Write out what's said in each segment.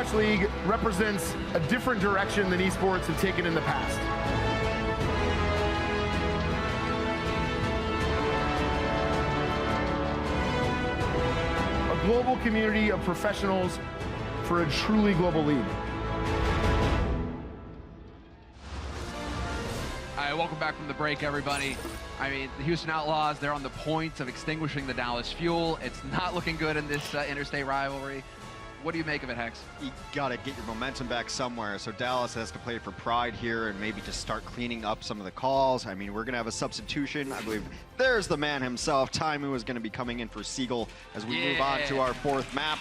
Overwatch League represents a different direction than esports have taken in the past. A global community of professionals for a truly global league. All right, welcome back from the break, everybody. I mean, the Houston Outlaws, they're on the point of extinguishing the Dallas Fuel. It's not looking good in this interstate rivalry. What do you make of it, Hex? You gotta get your momentum back somewhere. So Dallas has to play for pride here and maybe just start cleaning up some of the calls. I mean, we're gonna have a substitution. I believe there's the man himself. Taimu is gonna be coming in for Siegel as we move on to our fourth map.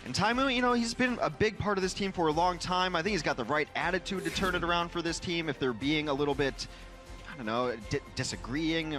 And Taimu, you know, he's been a big part of this team for a long time. I think he's got the right attitude to turn it around for this team if they're being a little bit, I don't know, disagreeing.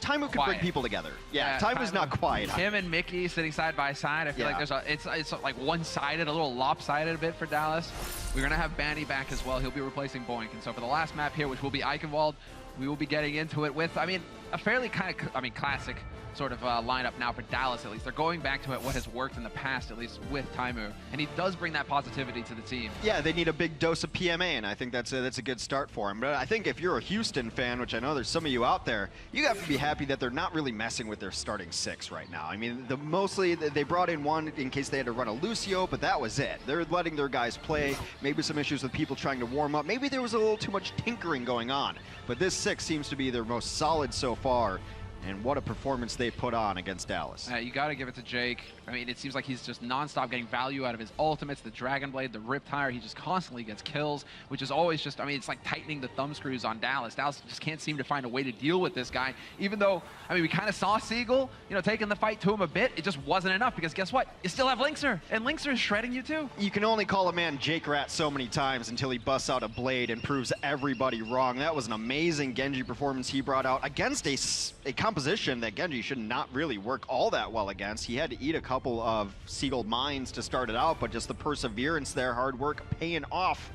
Taimu can bring people together. Yeah, Taimu's not quiet. Him and Mickey sitting side by side. I feel like there's it's like one-sided, a little lopsided a bit for Dallas. We're gonna have Banny back as well. He'll be replacing Boink. And so for the last map here, which will be Eichenwald, we will be getting into it with, I mean, a fairly classic sort of lineup now for Dallas, at least. They're going back to what has worked in the past, at least with Taimu, and he does bring that positivity to the team. Yeah, they need a big dose of PMA, and I think that's a good start for him. But I think if you're a Houston fan, which I know there's some of you out there, you have to be happy that they're not really messing with their starting six right now. I mean, mostly they brought in one in case they had to run a Lucio, but that was it. They're letting their guys play. Maybe some issues with people trying to warm up. Maybe there was a little too much tinkering going on. But this six seems to be their most solid so far. And what a performance they put on against Dallas. You got to give it to Jake. I mean, it seems like he's just nonstop getting value out of his ultimates, the Dragon Blade, the Riptire. He just constantly gets kills, which is always just, I mean, it's like tightening the thumb screws on Dallas. Dallas just can't seem to find a way to deal with this guy, even though, I mean, we kind of saw Siegel, you know, taking the fight to him a bit. It just wasn't enough because guess what? You still have Linkser, and Linkser is shredding you too. You can only call a man Jake Rat so many times until he busts out a blade and proves everybody wrong. That was an amazing Genji performance he brought out against a composition that Genji should not really work all that well against. He had to eat a couple of Siegel mines to start it out, but just the perseverance there, hard work paying off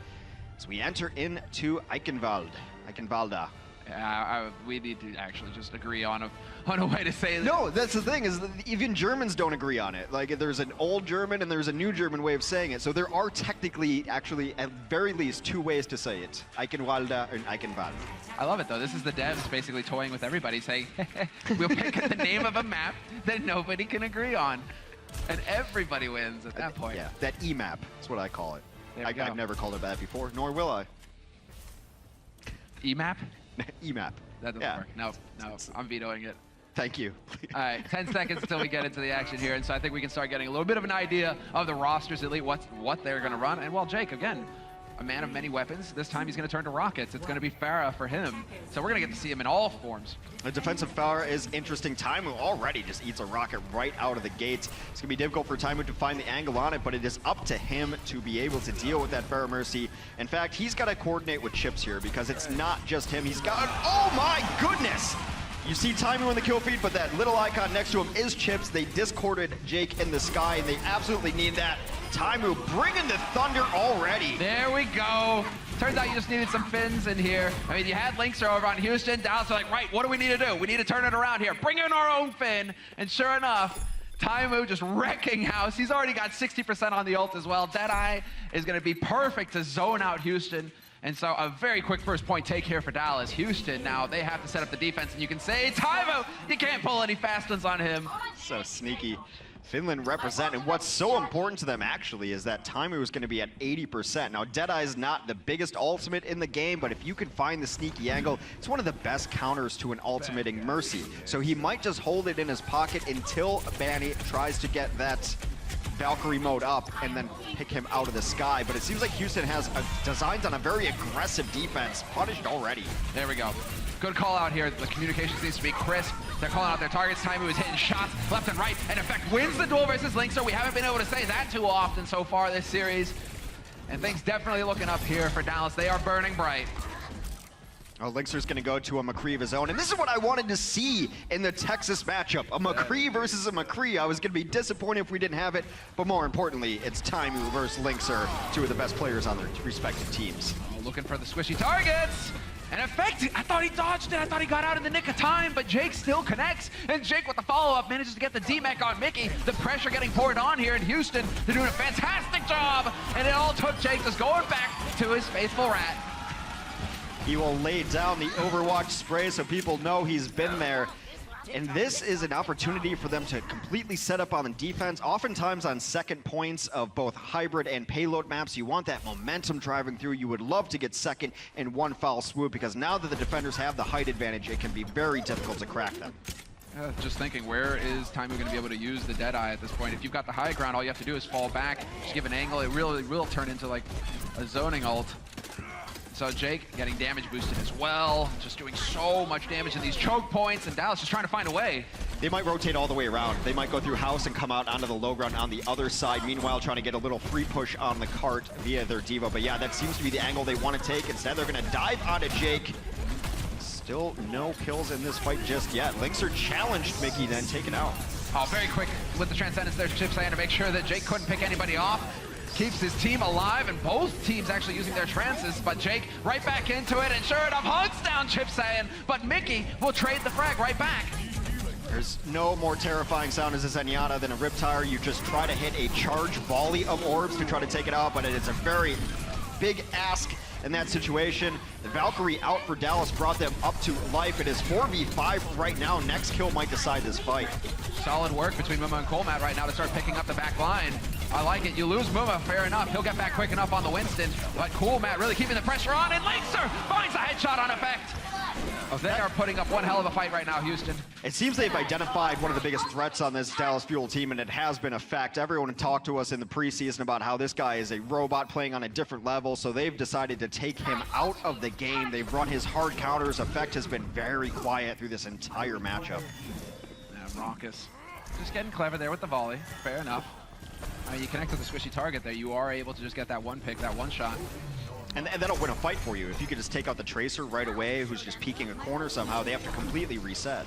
as we enter into Eichenwalda. We need to actually just agree on a way to say that. No, that's the thing, is that even Germans don't agree on it. Like, there's an old German and there's a new German way of saying it. So there are technically, actually, at very least, two ways to say it. Eichenwalda and Eichenwald. I love it, though. This is the devs basically toying with everybody, saying, we'll pick the name of a map that nobody can agree on. And everybody wins at that point. Yeah, that E-map is what I call it. I've never called it that before, nor will I. E-map? E-map. That doesn't work. No, I'm vetoing it. Thank you. All right, 10 seconds until we get into the action here, and so I think we can start getting a little bit of an idea of the rosters, at least what they're going to run. And well, Jake, again, a man of many weapons. This time he's going to turn to rockets. It's going to be Pharah for him. So we're going to get to see him in all forms. The defensive Pharah is interesting. Taimu already just eats a rocket right out of the gates. It's going to be difficult for Taimu to find the angle on it, but it is up to him to be able to deal with that Pharah Mercy. In fact, he's got to coordinate with Chips here because it's not just him. He's got, oh my goodness! You see Taimu in the kill feed, but that little icon next to him is Chips. They discorded Jake in the sky, and they absolutely need that. Taimu bringing the thunder already. There we go. Turns out you just needed some fins in here. I mean, you had Linkser over on Houston. Dallas are like, right, what do we need to do? We need to turn it around here. Bring in our own fin. And sure enough, Taimu just wrecking house. He's already got 60% on the ult as well. Deadeye is going to be perfect to zone out Houston. And so a very quick first point take here for Dallas. Houston now, they have to set up the defense, and you can say, Taimu, you can't pull any fast ones on him. So sneaky. Finland represent, and what's so important to them actually is that Taimu is going to be at 80%. Now Deadeye is not the biggest ultimate in the game, but if you can find the sneaky angle, it's one of the best counters to an ultimating Mercy. So he might just hold it in his pocket until Banny tries to get that Valkyrie mode up and then pick him out of the sky. But it seems like Houston has designs on a very aggressive defense, punished already. There we go. Good call out here. The communication seems to be crisp. They're calling out their targets. Taimu is hitting shots left and right, and in fact wins the duel versus Linkser. We haven't been able to say that too often so far this series. And things definitely looking up here for Dallas. They are burning bright. Oh, Linkser's going to go to a McCree of his own, and this is what I wanted to see in the Texas matchup. A McCree versus a McCree. I was going to be disappointed if we didn't have it, but more importantly, it's Taimu versus Linkser, two of the best players on their respective teams. Looking for the squishy targets. And Effect, I thought he dodged it. I thought he got out in the nick of time, but Jake still connects. And Jake with the follow-up manages to get the D-Mech on Mickey. The pressure getting poured on here in Houston. They're doing a fantastic job. And it all took Jake just going back to his faithful rat. He will lay down the Overwatch spray so people know he's been there. And this is an opportunity for them to completely set up on the defense. Oftentimes on second points of both hybrid and payload maps, you want that momentum driving through. You would love to get second in one foul swoop, because now that the defenders have the height advantage, it can be very difficult to crack them. Just thinking, where is Taimu going to be able to use the Deadeye at this point? If you've got the high ground, all you have to do is fall back, just give an angle. It really will turn into like a zoning ult. So Jake getting damage boosted as well, just doing so much damage in these choke points, and Dallas just trying to find a way. They might rotate all the way around. They might go through house and come out onto the low ground on the other side, meanwhile trying to get a little free push on the cart via their Devo. But yeah, that seems to be the angle they want to take. Instead, they're going to dive onto Jake. Still no kills in this fight just yet. Linkser challenged Mickey, then taken out. Oh, very quick with the Transcendence there, Chipsay, to make sure that Jake couldn't pick anybody off. Keeps his team alive, and both teams actually using their trances, but Jake right back into it, and sure enough, hunts down Chipsay, but Mickey will trade the frag right back. There's no more terrifying sound as a Zenyatta than a Riptire. You just try to hit a charge volley of orbs to try to take it out, but it is a very big ask in that situation. The Valkyrie out for Dallas brought them up to life. It is 4v5 right now. Next kill might decide this fight. Solid work between Muma and Colmat right now to start picking up the back line. I like it. You lose Muma, fair enough. He'll get back quick enough on the Winston, but Colmat really keeping the pressure on, and Linkser finds a headshot on Effect. They are putting up one hell of a fight right now, Houston. It seems they've identified one of the biggest threats on this Dallas Fuel team, and it has been a fact. Everyone talked to us in the preseason about how this guy is a robot playing on a different level, so they've decided to take him out of the game. They've run his hard counters. Effect has been very quiet through this entire matchup. Yeah, raucous. Just getting clever there with the volley. Fair enough. I mean, you connect to the squishy target there. You are able to just get that one pick, that one shot. And that'll win a fight for you. If you could just take out the Tracer right away, who's just peeking a corner somehow, they have to completely reset.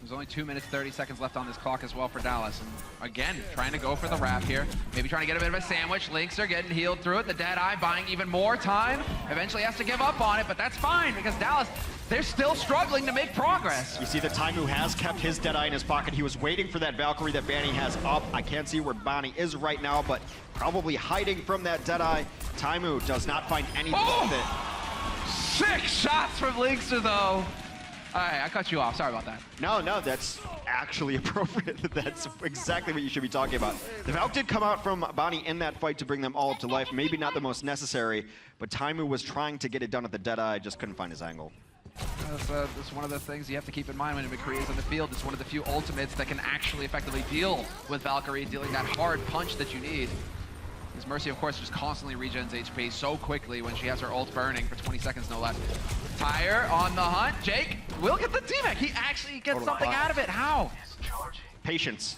There's only 2 minutes, 30 seconds left on this clock as well for Dallas. And again, trying to go for the wrap here. Maybe trying to get a bit of a sandwich. Linkser getting healed through it. The Deadeye buying even more time. Eventually has to give up on it, but that's fine because Dallas, they're still struggling to make progress. You see that Taimu has kept his Deadeye in his pocket. He was waiting for that Valkyrie that Banny has up. I can't see where Banny is right now, but probably hiding from that Deadeye. Taimu does not find anything with it. 6 shots from Linkser though. All right, I cut you off. Sorry about that. No, that's actually appropriate. That's exactly what you should be talking about. The Valk did come out from Bonnie in that fight to bring them all up to life. Maybe not the most necessary, but Taimu was trying to get it done at the Deadeye, just couldn't find his angle. That's one of the things you have to keep in mind when McCree is on the field. It's one of the few ultimates that can actually effectively deal with Valkyrie, dealing that hard punch that you need. His Mercy, of course, just constantly regens HP so quickly when she has her ult burning for 20 seconds, no less. Tyre on the hunt. Jake will get the D-Mech. He actually gets something out of it. How? Patience.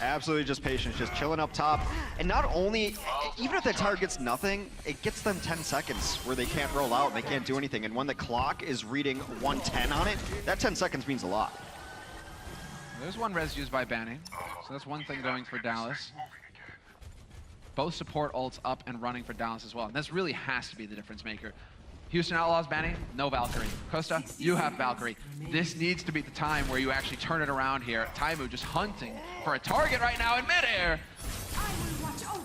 Absolutely just patience, just chilling up top. And not only, even if that Tyre gets nothing, it gets them 10 seconds where they can't roll out and they can't do anything. And when the clock is reading 110 on it, that 10 seconds means a lot. There's one res used by Banning, so that's one thing going for Dallas. Both support ults up and running for Dallas as well. And this really has to be the difference maker. Houston Outlaws banning, no Valkyrie. Costa, you have Valkyrie. This needs to be the time where you actually turn it around here. Taimu just hunting for a target right now in midair.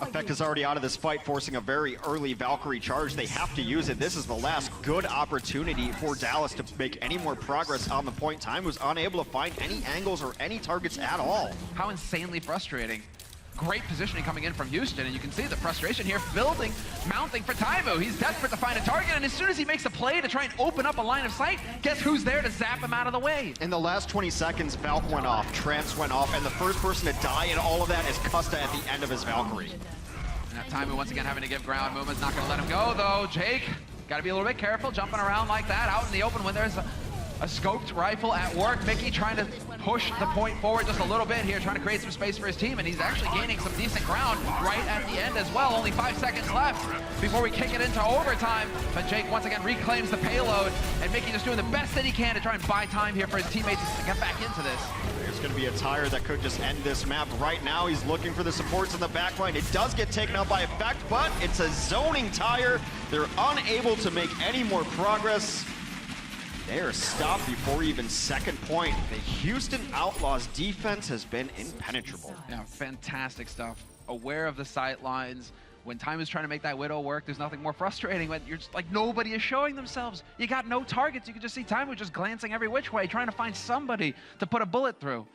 Effect is already out of this fight, forcing a very early Valkyrie charge. They have to use it. This is the last good opportunity for Dallas to make any more progress on the point. Taimu's unable to find any angles or any targets at all. How insanely frustrating. Great positioning coming in from Houston, and you can see the frustration here building, mounting for Taimu. He's desperate to find a target, and as soon as he makes a play to try and open up a line of sight, guess who's there to zap him out of the way? In the last 20 seconds, Valk went off, Trance went off, and the first person to die in all of that is Custa at the end of his Valkyrie. And that Taimu once again having to give ground. Muma's not going to let him go, though. Jake, got to be a little bit careful jumping around like that out in the open when there's a scoped rifle at work. Mickey trying to push the point forward just a little bit here, trying to create some space for his team, and he's actually gaining some decent ground right at the end as well. Only 5 seconds left before we kick it into overtime, but Jake once again reclaims the payload, and Mickey just doing the best that he can to try and buy time here for his teammates to get back into this. There's going to be a Tyre that could just end this map right now. He's looking for the supports in the back line. It does get taken out by Effect, but it's a zoning Tyre. They're unable to make any more progress. They are stopped before even second point. The Houston Outlaws defense has been impenetrable. Yeah, fantastic stuff. Aware of the sight lines. When Time is trying to make that Widow work, there's nothing more frustrating when you're just like, nobody is showing themselves. You got no targets. You can just see Time just glancing every which way, trying to find somebody to put a bullet through.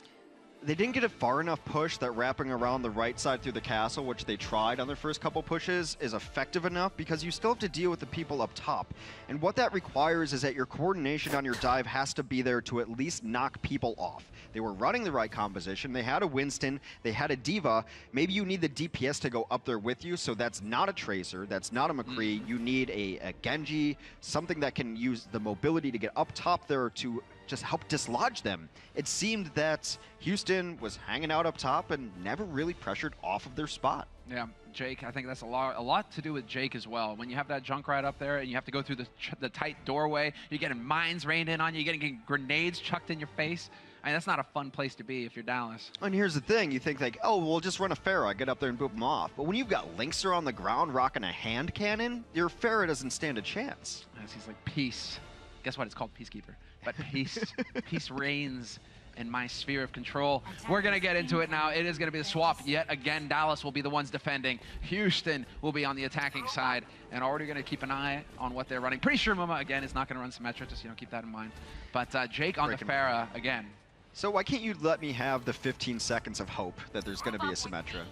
They didn't get a far enough push that wrapping around the right side through the castle, which they tried on their first couple pushes, is effective enough because you still have to deal with the people up top. And what that requires is that your coordination on your dive has to be there to at least knock people off. They were running the right composition. They had a Winston, they had a Diva. Maybe you need the DPS to go up there with you, so that's not a Tracer, that's not a McCree. You need a Genji, something that can use the mobility to get up top there to just help dislodge them. It seemed that Houston was hanging out up top and never really pressured off of their spot. Yeah, Jake, I think that's a lot to do with Jake as well. When you have that Junkrat up there and you have to go through the tight doorway, you're getting mines rained in on you, you're getting grenades chucked in your face. I mean, that's not a fun place to be if you're Dallas. And here's the thing, you think like, oh, we'll just run a Pharah, get up there and boop them off. But when you've got Linkser on the ground rocking a hand cannon, your Pharah doesn't stand a chance. As he's like, peace. Guess what? It's called Peacekeeper. But peace reigns in my sphere of control. We're going to get into it now. It is going to be a swap yet again. Dallas will be the ones defending. Houston will be on the attacking side. And already going to keep an eye on what they're running. Pretty sure Muma, again, is not going to run Symmetra. Just, keep that in mind. But Jake on the Pharah again. So why can't you let me have the 15 seconds of hope that there's going to be a Symmetra?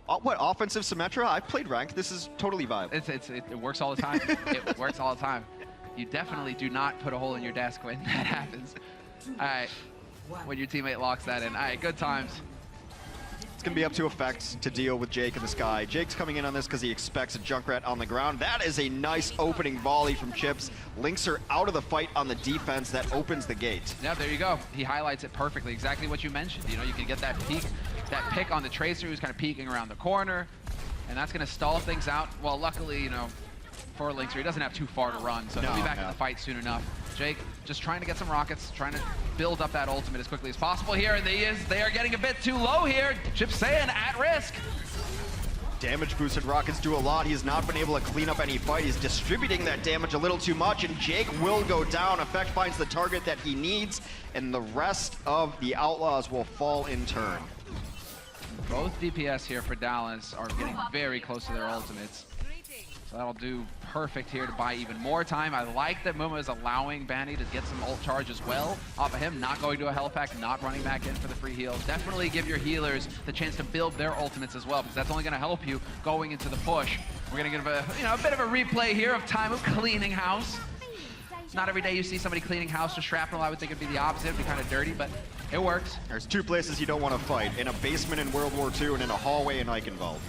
What, offensive Symmetra? I've played ranked. This is totally viable. It works all the time. It works all the time. You definitely do not put a hole in your desk when that happens. All right, when your teammate locks that in. All right, good times. It's going to be up to Effects to deal with Jake in the sky. Jake's coming in on this because he expects a Junkrat on the ground. That is a nice opening volley from Chips. Linkser out of the fight on the defense. That opens the gate. Yeah, there you go. He highlights it perfectly. Exactly what you mentioned. You can get that pick on the Tracer who's kind of peeking around the corner, and that's going to stall things out. Well, luckily, for Linkser, he doesn't have too far to run, so he'll be back in the fight soon enough. Jake just trying to get some rockets, trying to build up that ultimate as quickly as possible here, and they are getting a bit too low here. Chip saying at risk. Damage boosted rockets do a lot. He's not been able to clean up any fight. He's distributing that damage a little too much, and Jake will go down. Effect finds the target that he needs, and the rest of the Outlaws will fall in turn. Both DPS here for Dallas are getting very close to their ultimates. So that'll do perfect here to buy even more time. I like that Muma is allowing Banny to get some ult charge as well off of him, not going to a health pack, not running back in for the free heal. Definitely give your healers the chance to build their ultimates as well, because that's only going to help you going into the push. We're going to give a bit of a replay here of Time of cleaning house. Not every day you see somebody cleaning house with shrapnel. I would think it'd be the opposite. It'd be kind of dirty, but it works. There's two places you don't want to fight: in a basement in World War II and in a hallway in Eichenwald.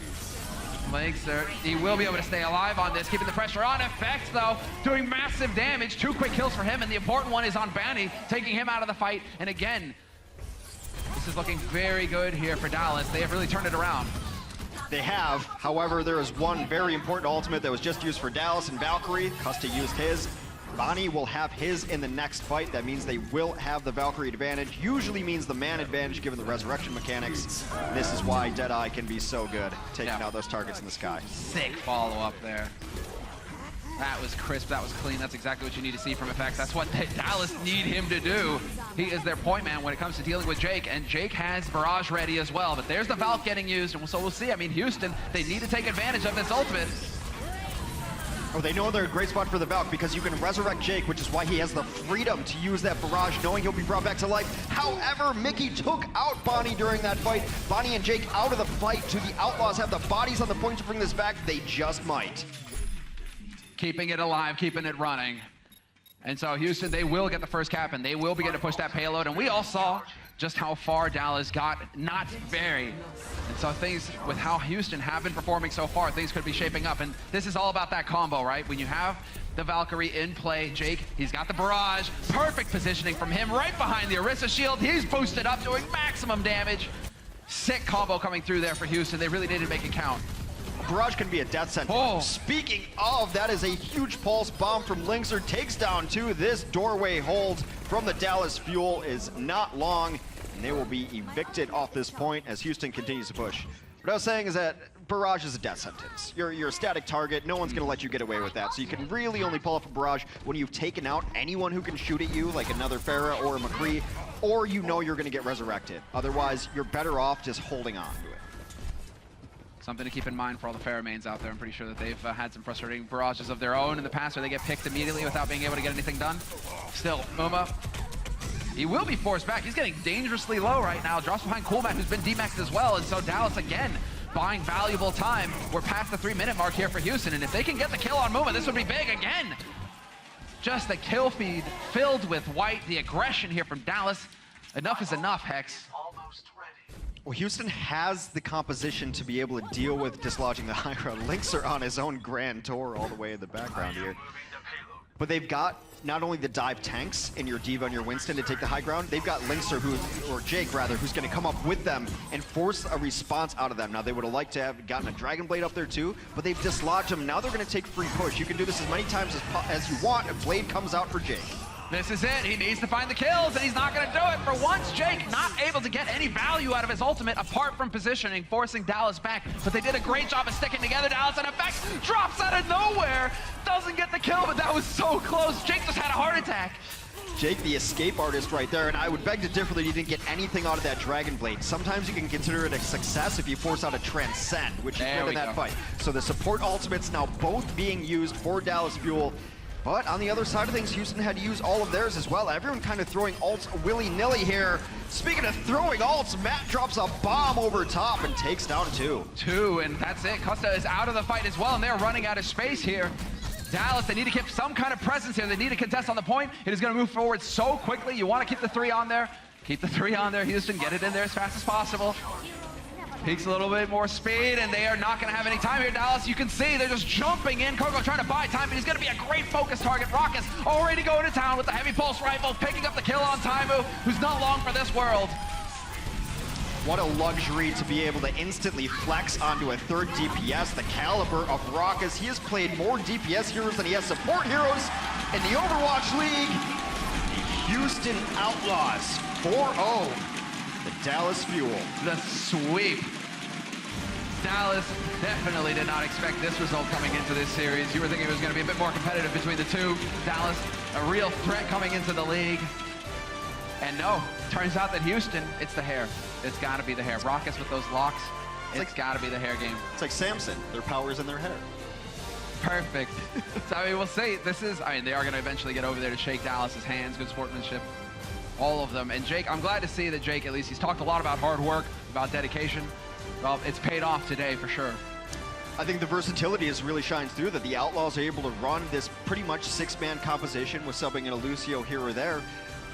Linkser, he will be able to stay alive on this, keeping the pressure on. Effects, though, doing massive damage. 2 quick kills for him, and the important one is on Banny, taking him out of the fight. And again, this is looking very good here for Dallas. They have really turned it around. They have. However, there is one very important ultimate that was just used for Dallas and Valkyrie. Custa used his. Bonnie will have his in the next fight. That means they will have the Valkyrie advantage. Usually means the man advantage given the resurrection mechanics. And this is why Deadeye can be so good, taking out those targets in the sky. Sick follow-up there. That was crisp, that was clean. That's exactly what you need to see from Effects. That's what Dallas need him to do. He is their point man when it comes to dealing with Jake, and Jake has Barrage ready as well. But there's the Valk getting used, and so we'll see. I mean, Houston, they need to take advantage of this ultimate. Oh, they know they're a great spot for the Valk because you can resurrect Jake, which is why he has the freedom to use that barrage, knowing he'll be brought back to life. However, Mickey took out Bonnie during that fight. Bonnie and Jake out of the fight. Do the Outlaws have the bodies on the point to bring this back? They just might. Keeping it alive, keeping it running. And so Houston, they will get the first cap, and they will begin to push that payload. And we all saw just how far Dallas got, not very. And so things, with how Houston have been performing so far, things could be shaping up. And this is all about that combo, right? When you have the Valkyrie in play, Jake, he's got the barrage. Perfect positioning from him right behind the Orisa shield. He's boosted up, doing maximum damage. Sick combo coming through there for Houston. They really needed to make it count. Barrage can be a death sentence. Oh. Speaking of, that is a huge pulse bomb from Linkser. Takes down 2. This doorway hold from the Dallas Fuel is not long, and they will be evicted off this point as Houston continues to push. What I was saying is that Barrage is a death sentence. You're a static target. No one's going to let you get away with that. So you can really only pull off a Barrage when you've taken out anyone who can shoot at you, like another Pharah or a McCree, or you know you're going to get resurrected. Otherwise, you're better off just holding on to it. Something to keep in mind for all the Pharah mains out there. I'm pretty sure that they've had some frustrating barrages of their own in the past where they get picked immediately without being able to get anything done. Still, Muma, he will be forced back. He's getting dangerously low right now. Drops behind Coolmac, who's been demaxed as well. And so Dallas, again, buying valuable time. We're past the 3-minute mark here for Houston. And if they can get the kill on Muma, this would be big again. Just the kill feed filled with white. The aggression here from Dallas. Enough is enough, Hex. Well, Houston has the composition to be able to deal with dislodging the high ground. Lynx are on his own grand tour all the way in the background here. But they've got not only the dive tanks in your D.Va and your Winston to take the high ground, they've got Lynxer, or Jake rather, who's going to come up with them and force a response out of them. Now, they would have liked to have gotten a Dragon Blade up there too, but they've dislodged them. Now they're going to take free push. You can do this as many times as you want. A Blade comes out for Jake. This is it. He needs to find the kills, and he's not going to do it. For once, Jake not able to get any value out of his ultimate apart from positioning, forcing Dallas back. But they did a great job of sticking together. Dallas, in effect, drops out of nowhere. Doesn't get the kill, but that was so close. Jake just had a heart attack. Jake, the escape artist right there, and I would beg to differ that he didn't get anything out of that Dragon Blade. Sometimes you can consider it a success if you force out a Transcend, which is good in that fight. So the support ultimates now both being used for Dallas Fuel. But on the other side of things, Houston had to use all of theirs as well. Everyone kind of throwing ults willy-nilly here. Speaking of throwing ults, Matt drops a bomb over top and takes down two. And that's it. Costa is out of the fight as well, and they're running out of space here. Dallas, they need to keep some kind of presence here. They need to contest on the point. It is going to move forward so quickly. You want to keep the 3 on there. Keep the 3 on there, Houston. Get it in there as fast as possible. Peaks a little bit more speed, and they are not going to have any time here, Dallas. You can see they're just jumping in. Coco trying to buy time, but he's going to be a great focus target. Rockus already going to town with the heavy pulse rifle, picking up the kill on Taimu, who's not long for this world. What a luxury to be able to instantly flex onto a third DPS. The caliber of Rockus. He has played more DPS heroes than he has support heroes in the Overwatch League. The Houston Outlaws 4-0. The Dallas Fuel. The sweep. Dallas definitely did not expect this result coming into this series. You were thinking it was going to be a bit more competitive between the two. Dallas, a real threat coming into the league. And no, turns out that Houston, it's the hair. It's got to be the hair. Rockus with those locks, it's got to be the hair game. It's like Samson. Their power's in their hair. Perfect. So, I mean, we'll see. They are going to eventually get over there to shake Dallas's hands. Good sportsmanship. All of them. And Jake, I'm glad to see that Jake, at least, he's talked a lot about hard work, about dedication. Well, it's paid off today for sure. I think the versatility is really shines through, that the Outlaws are able to run this pretty much 6-man composition with subbing in a Lucio here or there.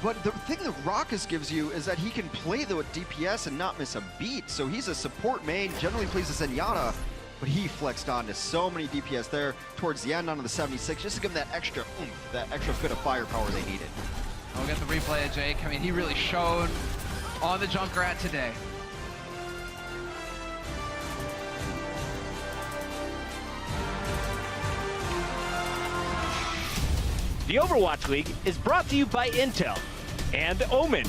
But the thing that Rockus gives you is that he can play the DPS and not miss a beat. So he's a support main, generally plays a Zenyatta, but he flexed on to so many DPS there towards the end onto the 76, just to give them that extra oomph, that extra bit of firepower they needed. We'll get the replay of Jake. I mean, he really showed on the Junkrat today. The Overwatch League is brought to you by Intel and Omen.